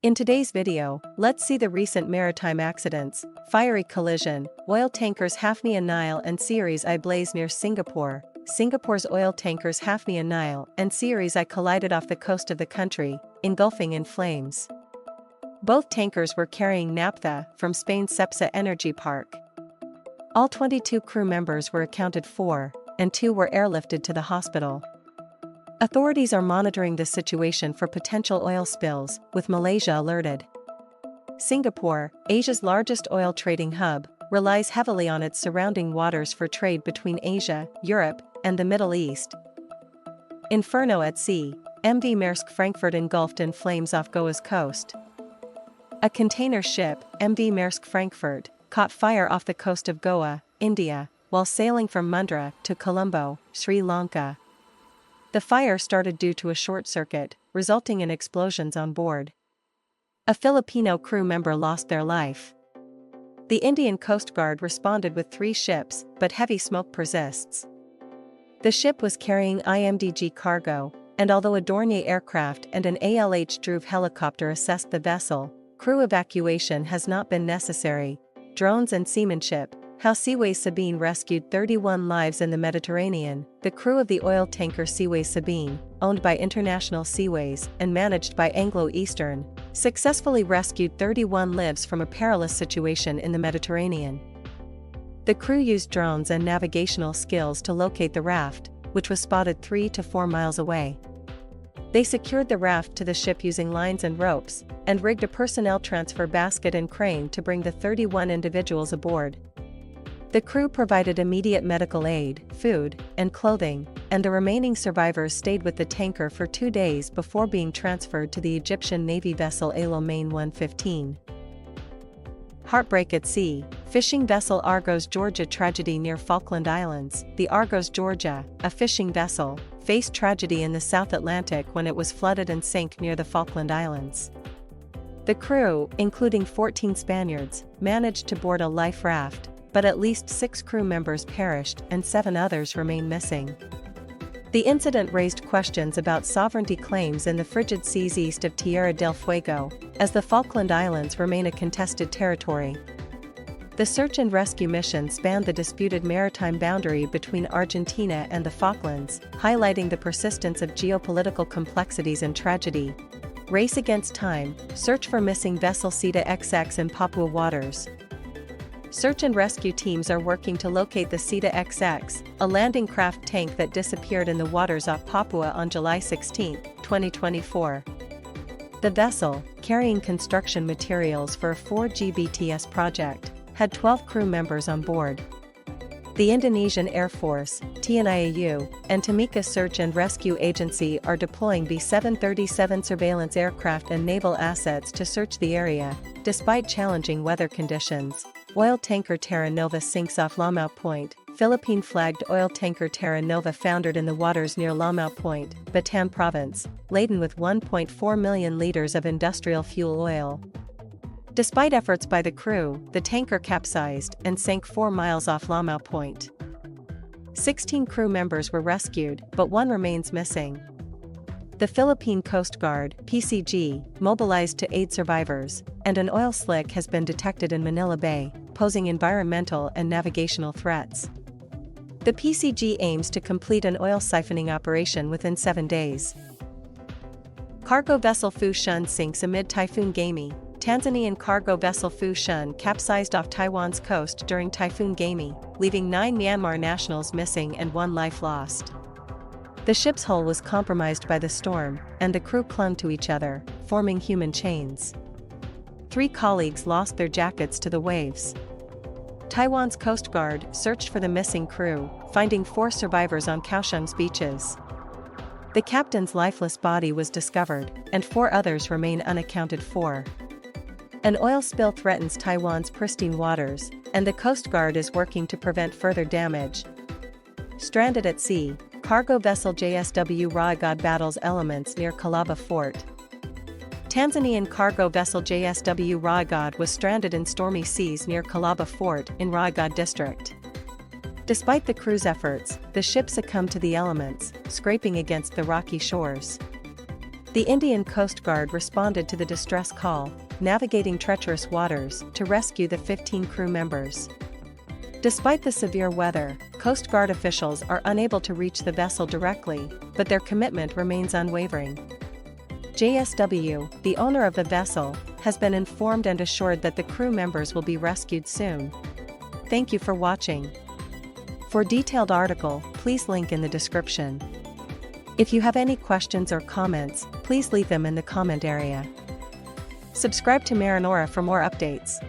In today's video, let's see the recent maritime accidents: fiery collision, oil tankers Hafnia Nile and Ceres I blaze near Singapore. Singapore's oil tankers Hafnia Nile and Ceres I collided off the coast of the country, engulfing in flames. Both tankers were carrying naphtha from Spain's Cepsa energy park. All 22 crew members were accounted for, and 2 were airlifted to the hospital. Authorities are monitoring the situation for potential oil spills, with Malaysia alerted. Singapore, Asia's largest oil trading hub, relies heavily on its surrounding waters for trade between Asia, Europe, and the Middle East. Inferno at sea, MV MK Frankfurt engulfed in flames off Goa's coast. A container ship, MV MK Frankfurt, caught fire off the coast of Goa, India, while sailing from Mundra to Colombo, Sri Lanka. The fire started due to a short circuit, resulting in explosions on board. A Filipino crew member lost their life. The Indian Coast Guard responded with 3 ships, but heavy smoke persists. The ship was carrying IMDG cargo, and although a Dornier aircraft and an ALH Druve helicopter assessed the vessel, crew evacuation has not been necessary. Drones and seamanship. How Seaways Sabine rescued 31 lives in the Mediterranean. The crew of the oil tanker Seaways Sabine, owned by International Seaways and managed by Anglo-Eastern, successfully rescued 31 lives from a perilous situation in the Mediterranean. The crew used drones and navigational skills to locate the raft, which was spotted 3 to 4 miles away. They secured the raft to the ship using lines and ropes, and rigged a personnel transfer basket and crane to bring the 31 individuals aboard. The crew provided immediate medical aid, food, and clothing, and the remaining survivors stayed with the tanker for 2 days before being transferred to the Egyptian Navy vessel Al Main 115. Heartbreak at sea, fishing vessel Argos Georgia tragedy near Falkland Islands. The Argos Georgia, a fishing vessel, faced tragedy in the South Atlantic when it was flooded and sank near the Falkland Islands. The crew, including 14 Spaniards, managed to board a life raft, but at least 6 crew members perished and 7 others remain missing. The incident raised questions about sovereignty claims in the frigid seas east of Tierra del Fuego, as the Falkland Islands remain a contested territory. The search and rescue mission spanned the disputed maritime boundary between Argentina and the Falklands, highlighting the persistence of geopolitical complexities and tragedy. Race against time, search for missing vessel Sita XX in Papua waters. Search and rescue teams are working to locate the Sita XX, a landing craft tank that disappeared in the waters off Papua on July 16, 2024. The vessel, carrying construction materials for a 4GBTS project, had 12 crew members on board. The Indonesian Air Force, TNIAU, and Timika Search and Rescue Agency are deploying B-737 surveillance aircraft and naval assets to search the area, despite challenging weather conditions. Oil tanker Terra Nova sinks off Lamau Point. Philippine-flagged oil tanker Terra Nova foundered in the waters near Lamau Point, Batam Province, laden with 1.4 million liters of industrial fuel oil. Despite efforts by the crew, the tanker capsized and sank 4 miles off Lamau Point. 16 crew members were rescued, but 1 remains missing. The Philippine Coast Guard, PCG, mobilized to aid survivors, and an oil slick has been detected in Manila Bay, posing environmental and navigational threats. The PCG aims to complete an oil siphoning operation within 7 days. Cargo vessel Fu Shun sinks amid Typhoon Gami. Tanzanian cargo vessel Fu Shun capsized off Taiwan's coast during Typhoon Gami, leaving 9 Myanmar nationals missing and 1 life lost. The ship's hull was compromised by the storm, and the crew clung to each other, forming human chains. 3 colleagues lost their jackets to the waves. Taiwan's Coast Guard searched for the missing crew, finding 4 survivors on Kaohsiung's beaches. The captain's lifeless body was discovered, and 4 others remain unaccounted for. An oil spill threatens Taiwan's pristine waters, and the Coast Guard is working to prevent further damage. Stranded at sea, cargo vessel JSW Raigad battles elements near Calaba Fort. Tanzanian cargo vessel JSW Raigad was stranded in stormy seas near Calaba Fort in Raigad district. Despite the crew's efforts, the ship succumbed to the elements, scraping against the rocky shores. The Indian Coast Guard responded to the distress call, navigating treacherous waters to rescue the 15 crew members. Despite the severe weather, Coast Guard officials are unable to reach the vessel directly, but their commitment remains unwavering. JSW, the owner of the vessel, has been informed and assured that the crew members will be rescued soon. Thank you for watching. For detailed article, please link in the description. If you have any questions or comments, please leave them in the comment area. Subscribe to MarinAura for more updates.